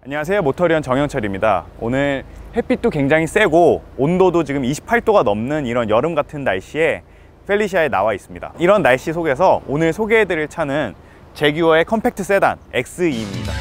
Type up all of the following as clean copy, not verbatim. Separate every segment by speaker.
Speaker 1: 안녕하세요, 모터리언 정영철입니다. 오늘 햇빛도 굉장히 세고 온도도 지금 28도가 넘는 이런 여름 같은 날씨에 펠리시아에 나와 있습니다. 이런 날씨 속에서 오늘 소개해드릴 차는 제규어의 컴팩트 세단 XE입니다.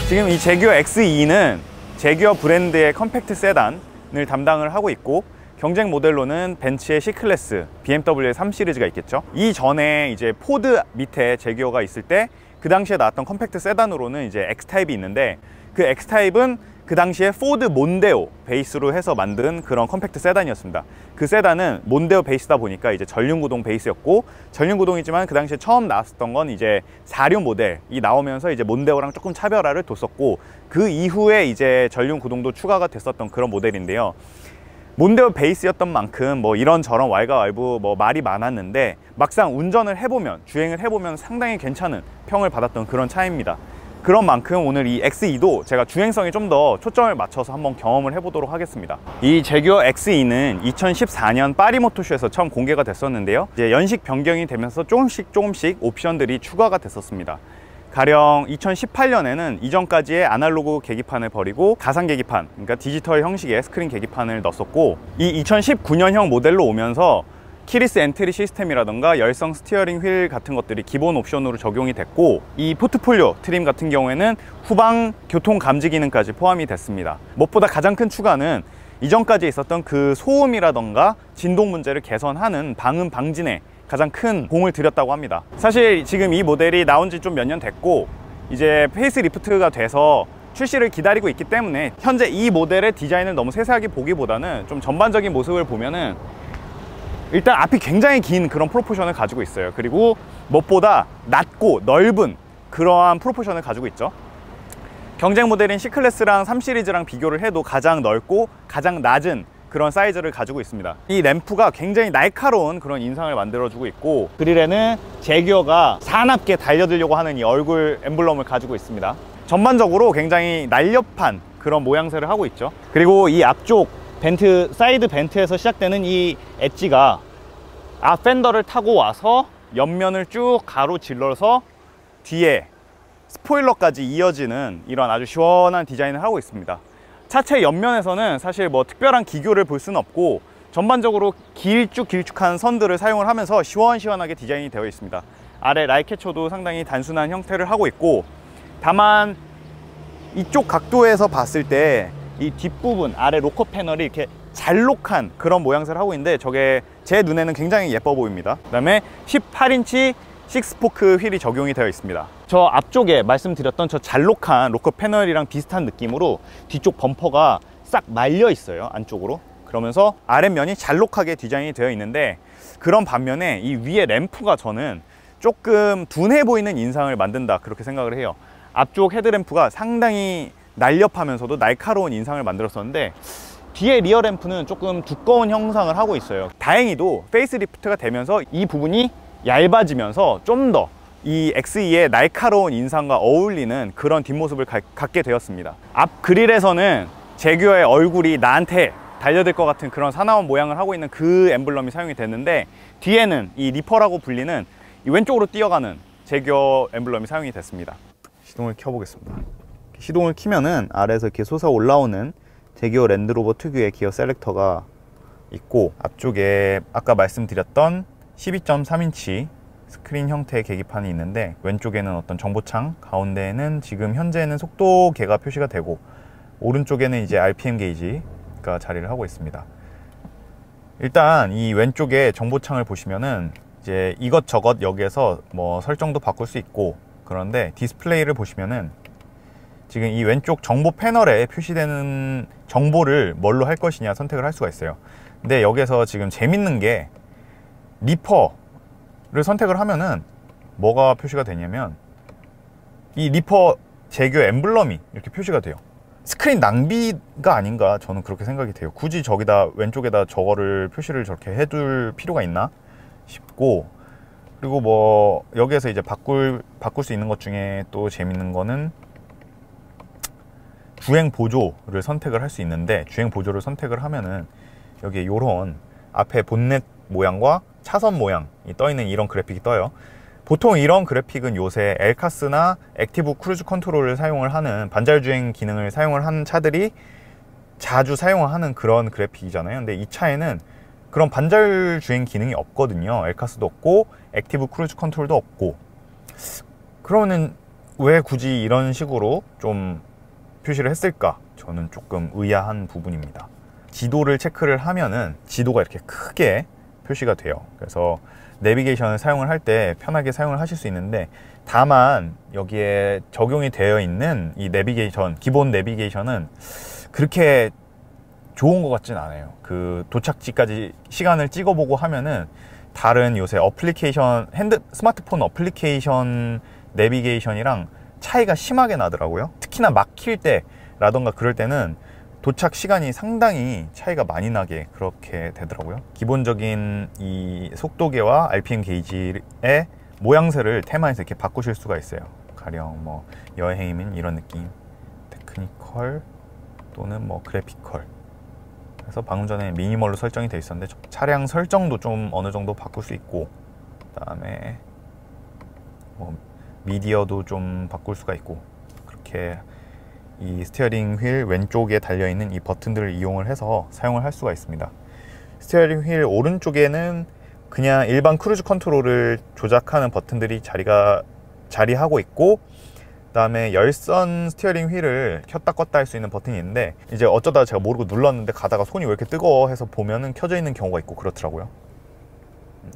Speaker 1: 지금 이 제규어 XE는 제규어 브랜드의 컴팩트 세단을 담당을 하고 있고, 경쟁 모델로는 벤츠의 C클래스, BMW의 3 시리즈가 있겠죠. 이전에 이제 포드 밑에 제규어가 있을 때 그 당시에 나왔던 컴팩트 세단으로는 이제 X타입이 있는데, 그 X타입은 그 당시에 포드 몬데오 베이스로 해서 만든 그런 컴팩트 세단이었습니다. 그 세단은 몬데오 베이스다 보니까 이제 전륜구동 베이스였고, 전륜구동이지만 그 당시에 처음 나왔었던 건 이제 4륜 모델이 나오면서 이제 몬데오랑 조금 차별화를 뒀었고, 그 이후에 이제 전륜구동도 추가가 됐었던 그런 모델인데요. 몬데오 베이스였던 만큼 뭐 이런저런 왈가왈부 뭐 말이 많았는데, 막상 운전을 해보면, 주행을 해보면 상당히 괜찮은 평을 받았던 그런 차입니다. 그런 만큼 오늘 이 XE도 제가 주행성에 좀 더 초점을 맞춰서 한번 경험을 해보도록 하겠습니다. 이 제규어 XE는 2014년 파리 모터쇼에서 처음 공개가 됐었는데요. 이제 연식 변경이 되면서 조금씩 옵션들이 추가가 됐었습니다. 가령 2018년에는 이전까지의 아날로그 계기판을 버리고 가상 계기판, 그러니까 디지털 형식의 스크린 계기판을 넣었었고, 이 2019년형 모델로 오면서 키리스 엔트리 시스템이라던가 열성 스티어링 휠 같은 것들이 기본 옵션으로 적용이 됐고, 이 포트폴리오 트림 같은 경우에는 후방 교통 감지 기능까지 포함이 됐습니다. 무엇보다 가장 큰 추가는 이전까지 있었던 그 소음이라던가 진동 문제를 개선하는 방음 방진에 가장 큰 공을 들였다고 합니다. 사실 지금 이 모델이 나온 지 좀 몇 년 됐고, 이제 페이스리프트가 돼서 출시를 기다리고 있기 때문에 현재 이 모델의 디자인을 너무 세세하게 보기보다는 좀 전반적인 모습을 보면은 일단 앞이 굉장히 긴 그런 프로포션을 가지고 있어요. 그리고 무엇보다 낮고 넓은 그러한 프로포션을 가지고 있죠. 경쟁 모델인 C클래스랑 3 시리즈랑 비교를 해도 가장 넓고 가장 낮은 그런 사이즈를 가지고 있습니다. 이 램프가 굉장히 날카로운 그런 인상을 만들어주고 있고, 그릴에는 제규어가 사납게 달려들려고 하는 이 얼굴 엠블럼을 가지고 있습니다. 전반적으로 굉장히 날렵한 그런 모양새를 하고 있죠. 그리고 이 앞쪽 벤트, 사이드 벤트에서 시작되는 이 엣지가 앞 펜더를 타고 와서 옆면을 쭉 가로질러서 뒤에 스포일러까지 이어지는 이런 아주 시원한 디자인을 하고 있습니다. 차체 옆면에서는 사실 뭐 특별한 기교를 볼 수는 없고, 전반적으로 길쭉한 선들을 사용을 하면서 시원시원하게 디자인이 되어 있습니다. 아래 라이캐쳐도 상당히 단순한 형태를 하고 있고, 다만 이쪽 각도에서 봤을 때 이 뒷부분 아래 로커 패널이 이렇게 잘록한 그런 모양새를 하고 있는데, 저게 제 눈에는 굉장히 예뻐 보입니다. 그 다음에 18인치 6스포크 휠이 적용이 되어 있습니다. 저 앞쪽에 말씀드렸던 저 잘록한 로커 패널이랑 비슷한 느낌으로 뒤쪽 범퍼가 싹 말려 있어요, 안쪽으로. 그러면서 아랫면이 잘록하게 디자인이 되어 있는데, 그런 반면에 이 위에 램프가 저는 조금 둔해 보이는 인상을 만든다, 그렇게 생각을 해요. 앞쪽 헤드램프가 상당히 날렵하면서도 날카로운 인상을 만들었었는데, 뒤에 리어 램프는 조금 두꺼운 형상을 하고 있어요. 다행히도 페이스리프트가 되면서 이 부분이 얇아지면서 좀 더 이 XE의 날카로운 인상과 어울리는 그런 뒷모습을 갖게 되었습니다. 앞 그릴에서는 제규어의 얼굴이 나한테 달려들 것 같은 그런 사나운 모양을 하고 있는 그 엠블럼이 사용이 됐는데, 뒤에는 이 리퍼라고 불리는 이 왼쪽으로 뛰어가는 제규어 엠블럼이 사용이 됐습니다. 시동을 켜보겠습니다. 시동을 키면은 아래에서 이렇게 솟아 올라오는 제규어 랜드로버 특유의 기어 셀렉터가 있고, 앞쪽에 아까 말씀드렸던 12.3인치 스크린 형태의 계기판이 있는데, 왼쪽에는 어떤 정보창, 가운데에는 지금 현재는 속도계가 표시가 되고, 오른쪽에는 이제 RPM 게이지가 자리를 하고 있습니다. 일단 이 왼쪽에 정보창을 보시면은 이제 이것저것 여기에서 뭐 설정도 바꿀 수 있고, 그런데 디스플레이를 보시면은 지금 이 왼쪽 정보 패널에 표시되는 정보를 뭘로 할 것이냐 선택을 할 수가 있어요. 근데 여기서 지금 재밌는 게, 리퍼를 선택을 하면은 뭐가 표시가 되냐면, 이 리퍼 제규어 엠블럼이 이렇게 표시가 돼요. 스크린 낭비가 아닌가, 저는 그렇게 생각이 돼요. 굳이 저기다 왼쪽에다 저거를 표시를 저렇게 해둘 필요가 있나 싶고, 그리고 뭐 여기에서 이제 바꿀 수 있는 것 중에 또 재밌는 거는 주행 보조를 선택을 할 수 있는데, 주행 보조를 선택을 하면은 여기에 요런 앞에 본넷 모양과 차선 모양이 떠있는 이런 그래픽이 떠요. 보통 이런 그래픽은 요새 엘카스나 액티브 크루즈 컨트롤을 사용을 하는 반자율주행 기능을 사용을 하는 차들이 자주 사용하는 그런 그래픽이잖아요. 근데 이 차에는 그런 반자율주행 기능이 없거든요. 엘카스도 없고 액티브 크루즈 컨트롤도 없고. 그러면은 왜 굳이 이런 식으로 좀 표시를 했을까? 저는 조금 의아한 부분입니다. 지도를 체크를 하면은 지도가 이렇게 크게 표시가 돼요. 그래서 내비게이션을 사용을 할 때 편하게 사용을 하실 수 있는데, 다만 여기에 적용이 되어 있는 이 내비게이션, 기본 내비게이션은 그렇게 좋은 것 같진 않아요. 그 도착지까지 시간을 찍어보고 하면은 다른 요새 어플리케이션, 스마트폰 어플리케이션 내비게이션이랑 차이가 심하게 나더라고요. 특히나 막힐 때라던가 그럴 때는 도착 시간이 상당히 차이가 많이 나게 그렇게 되더라고요. 기본적인 이 속도계와 RPM 게이지의 모양새를 테마에서 이렇게 바꾸실 수가 있어요. 가령 뭐 여행이면 이런 느낌, 테크니컬 또는 뭐 그래피컬. 그래서 방금 전에 미니멀로 설정이 되어 있었는데 차량 설정도 좀 어느 정도 바꿀 수 있고, 그다음에 뭐 미디어도 좀 바꿀 수가 있고, 그렇게 이 스티어링 휠 왼쪽에 달려있는 이 버튼들을 이용을 해서 사용을 할 수가 있습니다. 스티어링 휠 오른쪽에는 그냥 일반 크루즈 컨트롤을 조작하는 버튼들이 자리하고 있고, 그 다음에 열선 스티어링 휠을 켰다 껐다 할 수 있는 버튼이 있는데, 이제 어쩌다 제가 모르고 눌렀는데 가다가 손이 왜 이렇게 뜨거워 해서 보면은 켜져 있는 경우가 있고 그렇더라고요.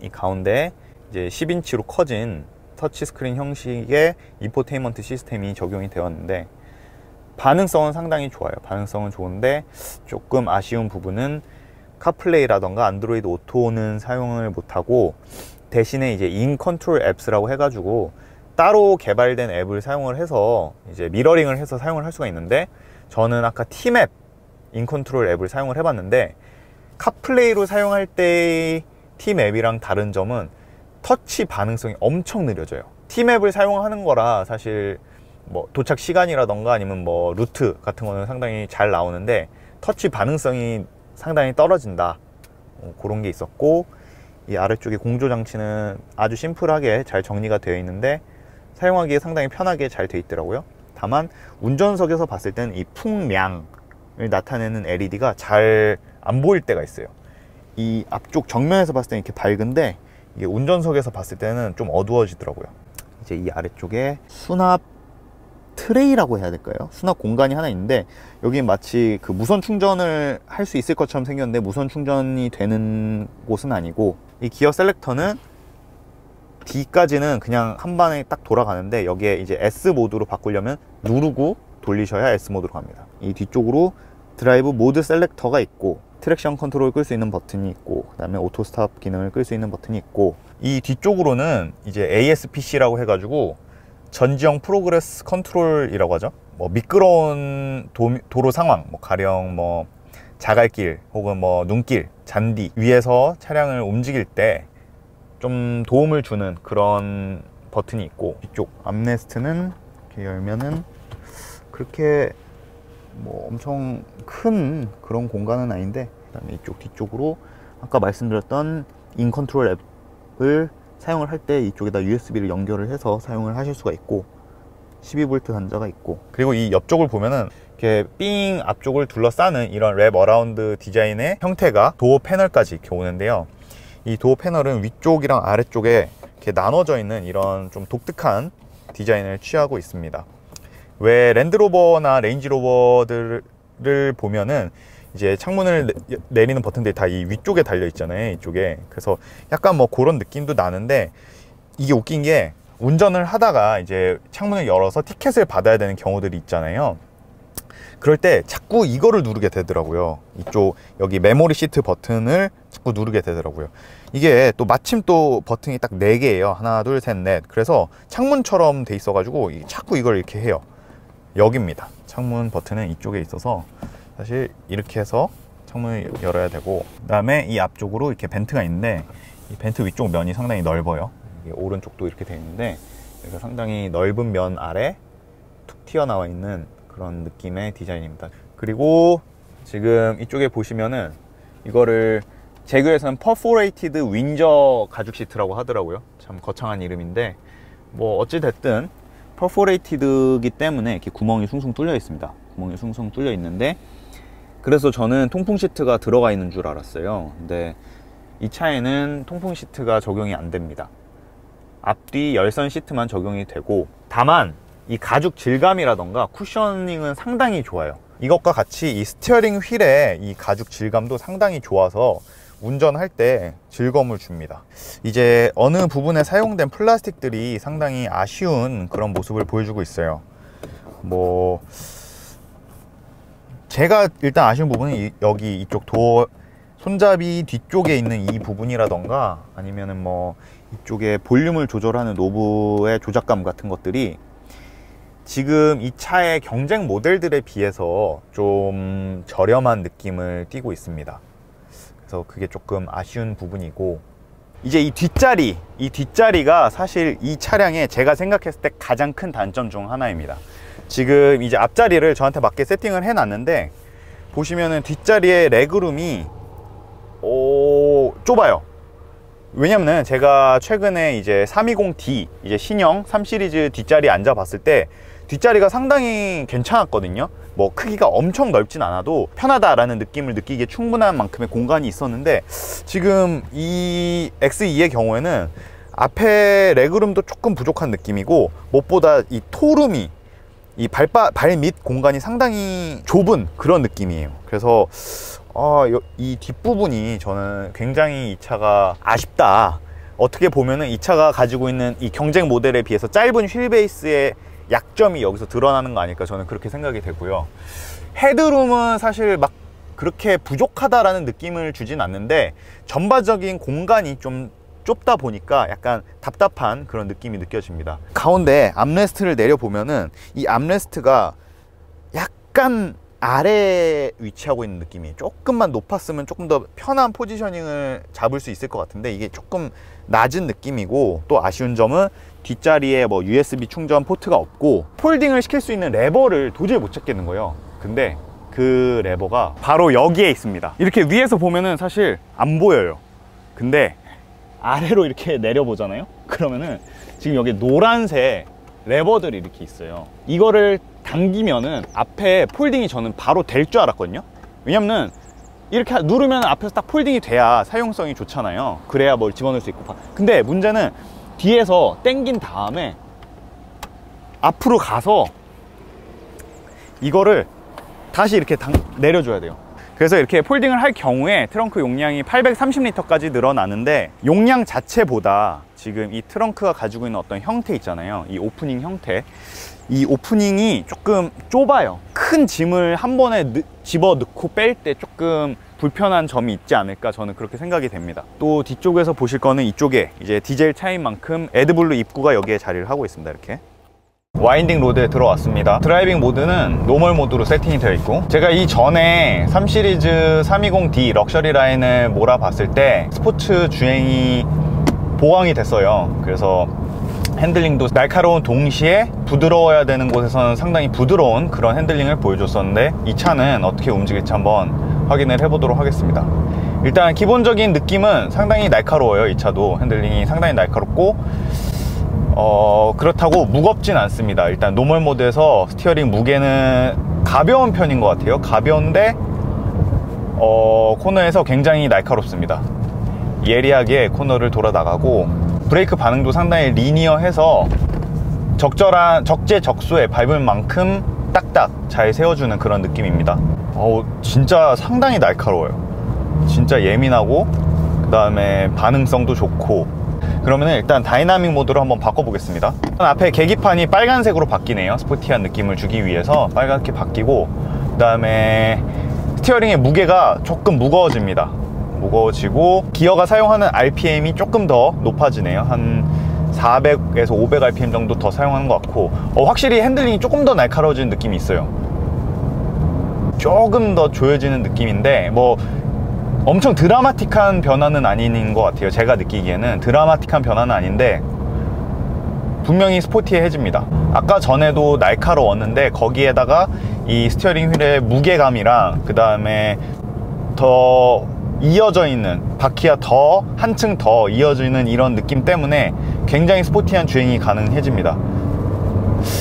Speaker 1: 이 가운데 이제 10인치로 커진 터치스크린 형식의 인포테인먼트 시스템이 적용이 되었는데, 반응성은 상당히 좋아요. 반응성은 좋은데 조금 아쉬운 부분은 카플레이라던가 안드로이드 오토는 사용을 못하고, 대신에 이제 인 컨트롤 앱스라고 해가지고 따로 개발된 앱을 사용을 해서 이제 미러링을 해서 사용을 할 수가 있는데, 저는 아까 T맵 인 컨트롤 앱을 사용을 해봤는데, 카플레이로 사용할 때 T맵이랑 다른 점은 터치 반응성이 엄청 느려져요. T맵을 사용하는 거라 사실 뭐 도착 시간이라던가 아니면 뭐 루트 같은 거는 상당히 잘 나오는데, 터치 반응성이 상당히 떨어진다, 그런 게 있었고, 이 아래쪽에 공조 장치는 아주 심플하게 잘 정리가 되어 있는데 사용하기에 상당히 편하게 잘 되어 있더라고요. 다만 운전석에서 봤을 때는 이 풍량을 나타내는 LED가 잘 안 보일 때가 있어요. 이 앞쪽 정면에서 봤을 때는 이렇게 밝은데, 이게 운전석에서 봤을 때는 좀 어두워지더라고요. 이제 이 아래쪽에 수납 트레이라고 해야 될까요? 수납 공간이 하나 있는데, 여기 마치 그 무선 충전을 할 수 있을 것처럼 생겼는데 무선 충전이 되는 곳은 아니고, 이 기어 셀렉터는 D까지는 그냥 한 번에 딱 돌아가는데, 여기에 이제 S 모드로 바꾸려면 누르고 돌리셔야 S 모드로 갑니다. 이 뒤쪽으로 드라이브 모드 셀렉터가 있고, 트랙션 컨트롤 끌 수 있는 버튼이 있고, 그 다음에 오토 스탑 기능을 끌 수 있는 버튼이 있고, 이 뒤쪽으로는 이제 ASPC라고 해가지고 전지형 프로그레스 컨트롤이라고 하죠. 뭐 미끄러운 도로 상황, 뭐 가령 뭐 자갈길 혹은 뭐 눈길, 잔디 위에서 차량을 움직일 때 좀 도움을 주는 그런 버튼이 있고, 이쪽 암레스트는 이렇게 열면은 그렇게 뭐 엄청 큰 그런 공간은 아닌데, 그다음에 이쪽 뒤쪽으로 아까 말씀드렸던 인 컨트롤 앱을 사용을 할 때 이쪽에다 USB를 연결을 해서 사용을 하실 수가 있고, 12V 단자가 있고, 그리고 이 옆쪽을 보면은 이렇게 삥 앞쪽을 둘러싸는 이런 랩 어라운드 디자인의 형태가 도어 패널까지 이렇게 오는데요. 이 도어 패널은 위쪽이랑 아래쪽에 이렇게 나눠져 있는 이런 좀 독특한 디자인을 취하고 있습니다. 왜 랜드로버나 레인지로버들을 보면은 이제 창문을 내리는 버튼들이 다 이 위쪽에 달려 있잖아요, 이쪽에. 그래서 약간 뭐 그런 느낌도 나는데, 이게 웃긴 게 운전을 하다가 이제 창문을 열어서 티켓을 받아야 되는 경우들이 있잖아요. 그럴 때 자꾸 이거를 누르게 되더라고요. 이쪽 여기 메모리 시트 버튼을 자꾸 누르게 되더라고요. 이게 또 마침 또 버튼이 딱 4개예요. 하나, 둘, 셋, 넷. 그래서 창문처럼 돼 있어 가지고 자꾸 이걸 이렇게 해요. 여기입니다. 창문 버튼은 이쪽에 있어서 사실 이렇게 해서 창문을 열어야 되고, 그 다음에 이 앞쪽으로 이렇게 벤트가 있는데, 이 벤트 위쪽 면이 상당히 넓어요. 오른쪽도 이렇게 되어 있는데, 여기가 상당히 넓은 면 아래 툭 튀어나와 있는 그런 느낌의 디자인입니다. 그리고 지금 이쪽에 보시면은 이거를 제규에서는 퍼포레이티드 윈저 가죽 시트라고 하더라고요. 참 거창한 이름인데 뭐 어찌됐든 퍼포레이티드이기 때문에 이렇게 구멍이 숭숭 뚫려 있습니다. 구멍이 숭숭 뚫려 있는데, 그래서 저는 통풍 시트가 들어가 있는 줄 알았어요. 근데 이 차에는 통풍 시트가 적용이 안 됩니다. 앞뒤 열선 시트만 적용이 되고, 다만 이 가죽 질감이라던가 쿠셔닝은 상당히 좋아요. 이것과 같이 이 스티어링 휠의 이 가죽 질감도 상당히 좋아서 운전할 때 즐거움을 줍니다. 이제 어느 부분에 사용된 플라스틱들이 상당히 아쉬운 그런 모습을 보여주고 있어요. 뭐 제가 일단 아쉬운 부분은 여기 이쪽 도어 손잡이 뒤쪽에 있는 이 부분이라던가, 아니면은 뭐 이쪽에 볼륨을 조절하는 노브의 조작감 같은 것들이 지금 이 차의 경쟁 모델들에 비해서 좀 저렴한 느낌을 띠고 있습니다. 그래서 그게 조금 아쉬운 부분이고, 이제 이 뒷자리가 사실 이 차량의 제가 생각했을 때 가장 큰 단점 중 하나입니다. 지금 이제 앞자리를 저한테 맞게 세팅을 해 놨는데, 보시면은 뒷자리의 레그룸이 좁아요. 왜냐면은 제가 최근에 이제 320D 이제 신형 3시리즈 뒷자리에 앉아 봤을 때 뒷자리가 상당히 괜찮았거든요. 뭐 크기가 엄청 넓진 않아도 편하다라는 느낌을 느끼기에 충분한 만큼의 공간이 있었는데, 지금 이 X2의 경우에는 앞에 레그룸도 조금 부족한 느낌이고, 무엇보다 이 토룸이 이 발밑 공간이 상당히 좁은 그런 느낌이에요. 그래서 이 뒷부분이 저는 굉장히 이 차가 아쉽다. 어떻게 보면은 이 차가 가지고 있는 이 경쟁 모델에 비해서 짧은 휠 베이스의 약점이 여기서 드러나는 거 아닐까, 저는 그렇게 생각이 되고요. 헤드룸은 사실 막 그렇게 부족하다라는 느낌을 주진 않는데, 전반적인 공간이 좀 좁다 보니까 약간 답답한 그런 느낌이 느껴집니다. 가운데 암레스트를 내려보면은 이 암레스트가 약간 아래에 위치하고 있는 느낌이, 조금만 높았으면 조금 더 편한 포지셔닝을 잡을 수 있을 것 같은데 이게 조금 낮은 느낌이고, 또 아쉬운 점은 뒷자리에 뭐 USB 충전 포트가 없고 폴딩을 시킬 수 있는 레버를 도저히 못 찾겠는 거예요. 근데 그 레버가 바로 여기에 있습니다. 이렇게 위에서 보면은 사실 안 보여요. 근데 아래로 이렇게 내려보잖아요. 그러면은 지금 여기 노란색 레버들이 이렇게 있어요. 이거를 당기면은 앞에 폴딩이 저는 바로 될 줄 알았거든요. 왜냐면은 이렇게 누르면 앞에서 딱 폴딩이 돼야 사용성이 좋잖아요. 그래야 뭘 집어넣을 수 있고. 근데 문제는 뒤에서 당긴 다음에 앞으로 가서 이거를 다시 이렇게 내려줘야 돼요. 그래서 이렇게 폴딩을 할 경우에 트렁크 용량이 830리터까지 늘어나는데, 용량 자체보다 지금 이 트렁크가 가지고 있는 어떤 형태 있잖아요. 이 오프닝 형태, 이 오프닝이 조금 좁아요. 큰 짐을 한 번에 집어 넣고 뺄 때 조금 불편한 점이 있지 않을까, 저는 그렇게 생각이 됩니다. 또 뒤쪽에서 보실 거는 이쪽에 이제 디젤 차인 만큼 애드블루 입구가 여기에 자리를 하고 있습니다. 이렇게 와인딩 로드에 들어왔습니다. 드라이빙 모드는 노멀 모드로 세팅이 되어 있고, 제가 이전에 3시리즈 320D 럭셔리 라인을 몰아봤을 때 스포츠 주행이 보강이 됐어요. 그래서 핸들링도 날카로운 동시에 부드러워야 되는 곳에서는 상당히 부드러운 그런 핸들링을 보여줬었는데, 이 차는 어떻게 움직일지 한번 확인을 해보도록 하겠습니다. 일단 기본적인 느낌은 상당히 날카로워요. 이 차도 핸들링이 상당히 날카롭고, 그렇다고 무겁진 않습니다. 일단 노멀 모드에서 스티어링 무게는 가벼운 편인 것 같아요. 가벼운데 코너에서 굉장히 날카롭습니다. 예리하게 코너를 돌아 나가고, 브레이크 반응도 상당히 리니어해서 적재적소에 밟을 만큼 딱딱 잘 세워주는 그런 느낌입니다. 진짜 상당히 날카로워요. 진짜 예민하고, 그 다음에 반응성도 좋고. 그러면 일단 다이나믹 모드로 한번 바꿔보겠습니다. 앞에 계기판이 빨간색으로 바뀌네요. 스포티한 느낌을 주기 위해서 빨갛게 바뀌고, 그 다음에 스티어링의 무게가 조금 무거워집니다. 무거워지고, 기어가 사용하는 RPM이 조금 더 높아지네요. 한 400에서 500 RPM 정도 더 사용하는 것 같고, 확실히 핸들링이 조금 더 날카로워지는 느낌이 있어요. 조금 더 조여지는 느낌인데, 뭐 엄청 드라마틱한 변화는 아닌 것 같아요. 제가 느끼기에는 드라마틱한 변화는 아닌데 분명히 스포티해집니다. 아까 전에도 날카로웠는데 거기에다가 이 스티어링 휠의 무게감이랑, 그 다음에 더 이어져 있는, 바퀴가 더 한층 더 이어져 있는 이런 느낌 때문에 굉장히 스포티한 주행이 가능해집니다.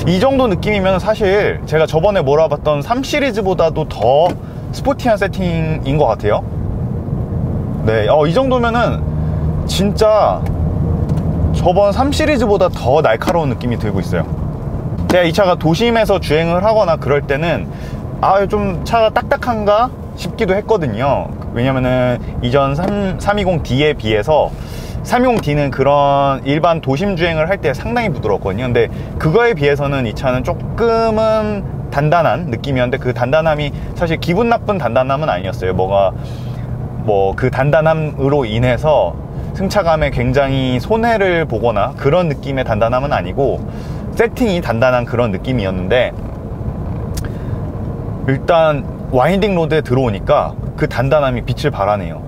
Speaker 1: 이 정도 느낌이면 사실 제가 저번에 몰아봤던 3 시리즈보다도 더 스포티한 세팅인 것 같아요. 네, 이 정도면은 진짜 저번 3 시리즈보다 더 날카로운 느낌이 들고 있어요. 제가 이 차가 도심에서 주행을 하거나 그럴 때는 좀 차가 딱딱한가 싶기도 했거든요. 왜냐면은 이전 320D에 비해서 320D는 그런 일반 도심 주행을 할 때 상당히 부드럽거든요. 근데 그거에 비해서는 이 차는 조금은 단단한 느낌이었는데, 그 단단함이 사실 기분 나쁜 단단함은 아니었어요. 그 단단함으로 인해서 승차감에 굉장히 손해를 보거나 그런 느낌의 단단함은 아니고, 세팅이 단단한 그런 느낌이었는데, 일단 와인딩 로드에 들어오니까 그 단단함이 빛을 발하네요.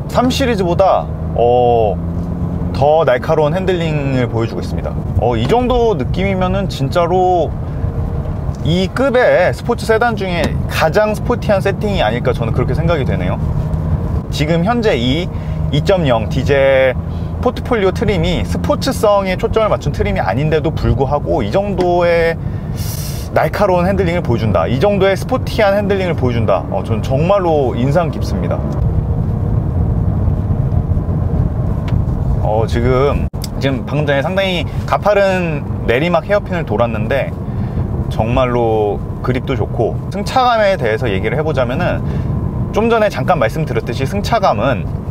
Speaker 1: 3 시리즈보다 더 날카로운 핸들링을 보여주고 있습니다. 이 정도 느낌이면은 진짜로 이 급의 스포츠 세단 중에 가장 스포티한 세팅이 아닐까, 저는 그렇게 생각이 되네요. 지금 현재 이 2.0 디젤 포트폴리오 트림이 스포츠성에 초점을 맞춘 트림이 아닌데도 불구하고 이 정도의 날카로운 핸들링을 보여준다, 이 정도의 스포티한 핸들링을 보여준다, 저는 정말로 인상 깊습니다. 지금 방금 전에 상당히 가파른 내리막 헤어핀을 돌았는데 정말로 그립도 좋고, 승차감에 대해서 얘기를 해보자면은 좀 전에 잠깐 말씀드렸듯이 승차감은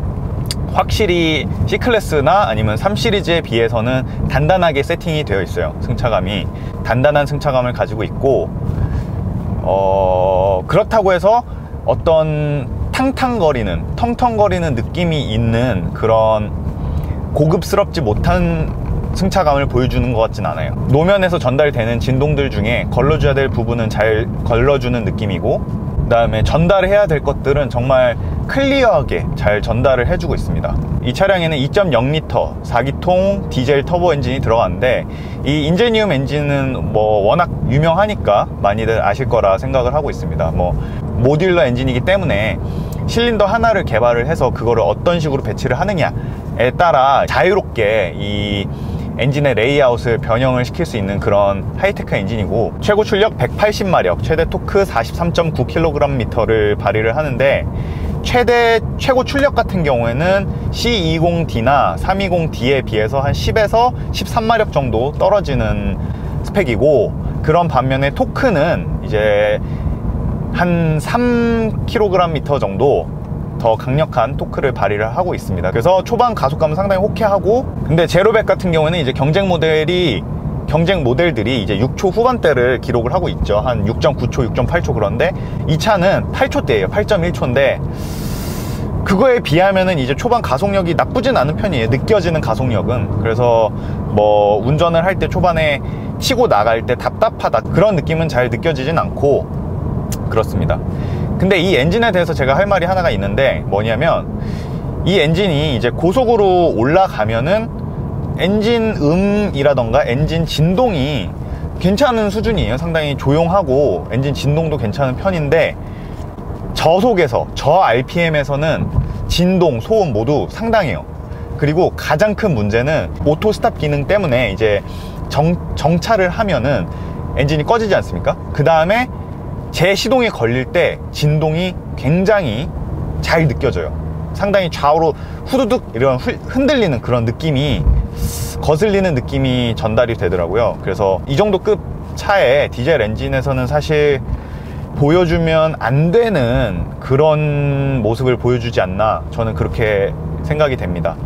Speaker 1: 확실히 C클래스나 아니면 3 시리즈에 비해서는 단단하게 세팅이 되어 있어요. 승차감이 단단한 승차감을 가지고 있고, 그렇다고 해서 어떤 탕탕거리는, 텅텅거리는 느낌이 있는 그런 고급스럽지 못한 승차감을 보여주는 것 같진 않아요. 노면에서 전달되는 진동들 중에 걸러줘야 될 부분은 잘 걸러주는 느낌이고, 그 다음에 전달해야 될 것들은 정말 클리어하게 잘 전달을 해주고 있습니다. 이 차량에는 2.0L 4기통 디젤 터보 엔진이 들어가는데, 이 인제니움 엔진은 워낙 유명하니까 많이들 아실 거라 생각을 하고 있습니다. 모듈러 엔진이기 때문에 실린더 하나를 개발을 해서 그거를 어떤 식으로 배치를 하느냐에 따라 자유롭게 이 엔진의 레이아웃을 변형을 시킬 수 있는 그런 하이테크 엔진이고, 최고 출력 180마력, 최대 토크 43.9kgm를 발휘를 하는데, 최고 출력 같은 경우에는 C20D나 320D에 비해서 한 10에서 13마력 정도 떨어지는 스펙이고, 그런 반면에 토크는 이제 한 3kgm 정도 더 강력한 토크를 발휘를 하고 있습니다. 그래서 초반 가속감은 상당히 호쾌하고, 근데 제로백 같은 경우에는 이제 경쟁 모델들이 이제 6초 후반대를 기록을 하고 있죠. 한 6.9초, 6.8초. 그런데 이 차는 8초대예요. 8.1초인데 그거에 비하면은 이제 초반 가속력이 나쁘진 않은 편이에요. 느껴지는 가속력은. 그래서 운전을 할 때 초반에 치고 나갈 때 답답하다, 그런 느낌은 잘 느껴지진 않고 그렇습니다. 근데 이 엔진에 대해서 제가 할 말이 하나가 있는데, 뭐냐면 이 엔진이 이제 고속으로 올라가면은 엔진 음이라던가 엔진 진동이 괜찮은 수준이에요. 상당히 조용하고 엔진 진동도 괜찮은 편인데, 저속에서, 저 RPM에서는 진동, 소음 모두 상당해요. 그리고 가장 큰 문제는 오토 스탑 기능 때문에 이제 정차를 하면은 엔진이 꺼지지 않습니까? 그 다음에 제시동에 걸릴 때 진동이 굉장히 잘 느껴져요. 상당히 좌우로 후두둑 이런 흔들리는 그런 느낌이, 거슬리는 느낌이 전달이 되더라고요. 그래서 이 정도 급 차의 디젤 엔진에서는 사실 보여주면 안 되는 그런 모습을 보여주지 않나, 저는 그렇게 생각이 됩니다.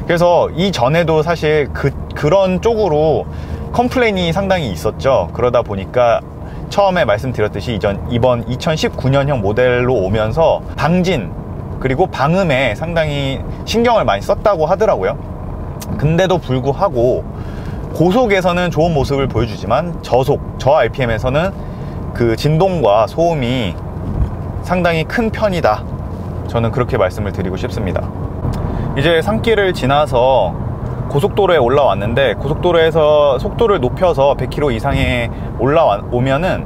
Speaker 1: 그래서 이전에도 사실 그런 쪽으로 컴플레인이 상당히 있었죠. 그러다 보니까 처음에 말씀드렸듯이 이번 2019년형 모델로 오면서 방진 그리고 방음에 상당히 신경을 많이 썼다고 하더라고요. 근데도 불구하고 고속에서는 좋은 모습을 보여주지만 저 RPM에서는 그 진동과 소음이 상당히 큰 편이다, 저는 그렇게 말씀을 드리고 싶습니다. 이제 산길을 지나서 고속도로에 올라왔는데, 고속도로에서 속도를 높여서 100km 이상에 올라오면은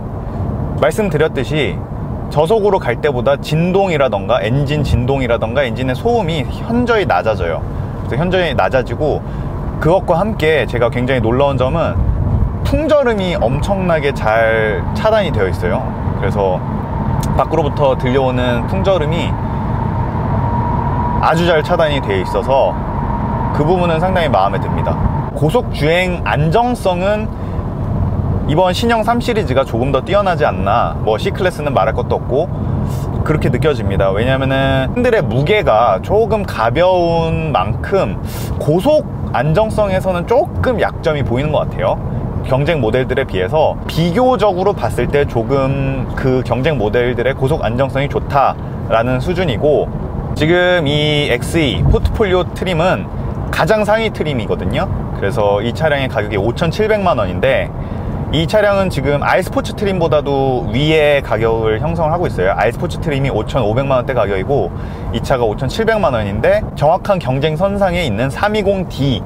Speaker 1: 말씀드렸듯이 저속으로 갈 때보다 진동이라던가 엔진 진동이라던가 엔진의 소음이 현저히 낮아져요. 그래서 현저히 낮아지고, 그것과 함께 제가 굉장히 놀라운 점은 풍절음이 엄청나게 잘 차단이 되어 있어요. 그래서 밖으로부터 들려오는 풍절음이 아주 잘 차단이 되어 있어서 그 부분은 상당히 마음에 듭니다. 고속주행 안정성은 이번 신형 3 시리즈가 조금 더 뛰어나지 않나. 뭐 C클래스는 말할 것도 없고 그렇게 느껴집니다. 왜냐면은 핸들의 무게가 조금 가벼운 만큼 고속 안정성에서는 조금 약점이 보이는 것 같아요. 경쟁 모델들에 비해서 비교적으로 봤을 때 조금 그 경쟁 모델들의 고속 안정성이 좋다라는 수준이고, 지금 이 XE 포트폴리오 트림은 가장 상위 트림이거든요. 그래서 이 차량의 가격이 5,700만 원인데 이 차량은 지금 iSports 트림보다도 위의 가격을 형성을 하고 있어요. iSports 트림이 5,500만 원대 가격이고 이 차가 5,700만 원인데 정확한 경쟁 선상에 있는 320D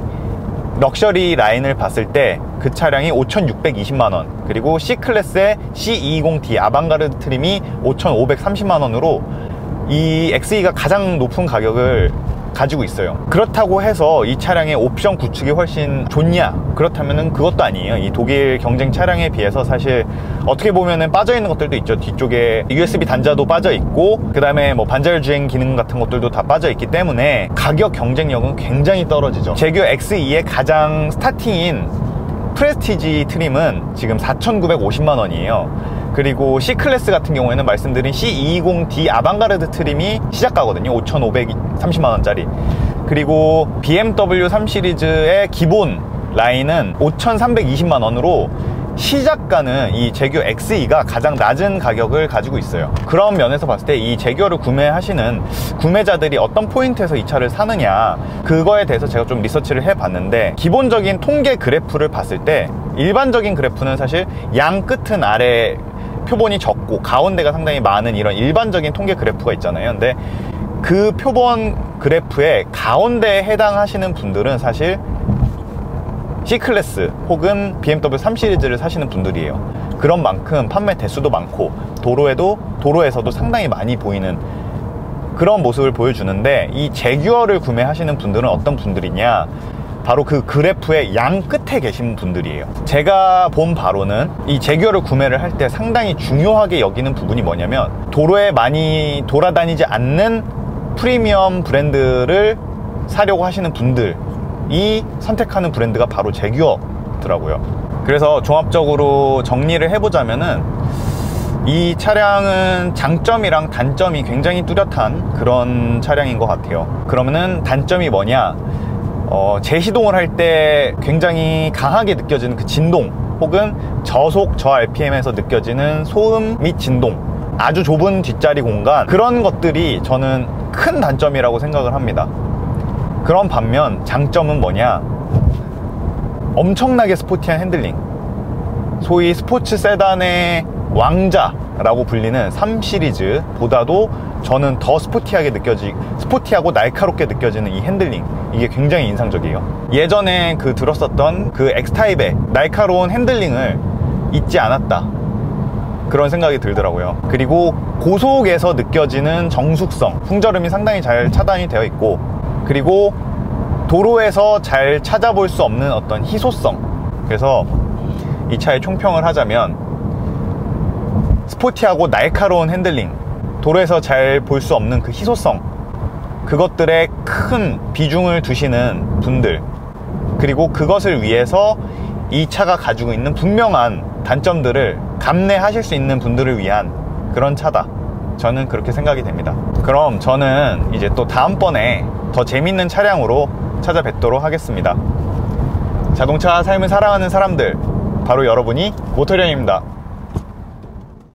Speaker 1: 럭셔리 라인을 봤을 때 그 차량이 5,620만 원, 그리고 C클래스의 C220D 아방가르드 트림이 5,530만 원으로 이 XE가 가장 높은 가격을 가지고 있어요. 그렇다고 해서 이 차량의 옵션 구축이 훨씬 좋냐? 그렇다면은 그것도 아니에요. 이 독일 경쟁 차량에 비해서 사실 어떻게 보면은 빠져 있는 것들도 있죠. 뒤쪽에 USB 단자도 빠져 있고, 그 다음에 뭐 반자율 주행 기능 같은 것들도 다 빠져 있기 때문에 가격 경쟁력은 굉장히 떨어지죠. 제규어 XE의 가장 스타팅인 프레스티지 트림은 지금 4,950만 원이에요. 그리고 C클래스 같은 경우에는 말씀드린 C220D 아방가르드 트림이 시작가거든요. 5,530만 원짜리. 그리고 BMW 3 시리즈의 기본 라인은 5,320만 원으로 시작가는 이 제규어 XE가 가장 낮은 가격을 가지고 있어요. 그런 면에서 봤을 때 이 제규어를 구매하시는 구매자들이 어떤 포인트에서 이 차를 사느냐, 그거에 대해서 제가 좀 리서치를 해봤는데, 기본적인 통계 그래프를 봤을 때 일반적인 그래프는 사실 양 끝은 아래 표본이 적고 가운데가 상당히 많은 이런 일반적인 통계 그래프가 있잖아요. 근데 그 표본 그래프의 가운데에 해당하시는 분들은 사실 C클래스 혹은 BMW 3 시리즈를 사시는 분들이에요. 그런 만큼 판매 대수도 많고 도로에서도 상당히 많이 보이는 그런 모습을 보여주는데, 이 제규어를 구매하시는 분들은 어떤 분들이냐, 바로 그 그래프의 양 끝에 계신 분들이에요. 제가 본 바로는 이 제규어를 구매를 할 때 상당히 중요하게 여기는 부분이 뭐냐면, 도로에 많이 돌아다니지 않는 프리미엄 브랜드를 사려고 하시는 분들이 선택하는 브랜드가 바로 제규어더라고요. 그래서 종합적으로 정리를 해보자면은 이 차량은 장점이랑 단점이 굉장히 뚜렷한 그런 차량인 것 같아요. 그러면은 단점이 뭐냐, 제시동을 할 때 굉장히 강하게 느껴지는 그 진동, 혹은 저속 저 RPM에서 느껴지는 소음 및 진동, 아주 좁은 뒷자리 공간, 그런 것들이 저는 큰 단점이라고 생각을 합니다. 그런 반면 장점은 뭐냐, 엄청나게 스포티한 핸들링, 소위 스포츠 세단의 왕자라고 불리는 3 시리즈보다도 저는 더 스포티하고 날카롭게 느껴지는 이 핸들링, 이게 굉장히 인상적이에요. 예전에 들었었던 그 X타입의 날카로운 핸들링을 잊지 않았다, 그런 생각이 들더라고요. 그리고 고속에서 느껴지는 정숙성, 풍절음이 상당히 잘 차단이 되어 있고, 그리고 도로에서 잘 찾아볼 수 없는 어떤 희소성. 그래서 이 차의 총평을 하자면, 스포티하고 날카로운 핸들링, 도로에서 잘 볼 수 없는 그 희소성, 그것들에 큰 비중을 두시는 분들, 그리고 그것을 위해서 이 차가 가지고 있는 분명한 단점들을 감내하실 수 있는 분들을 위한 그런 차다, 저는 그렇게 생각이 됩니다. 그럼 저는 이제 또 다음번에 더 재밌는 차량으로 찾아뵙도록 하겠습니다. 자동차 삶을 사랑하는 사람들, 바로 여러분이 모터령입니다.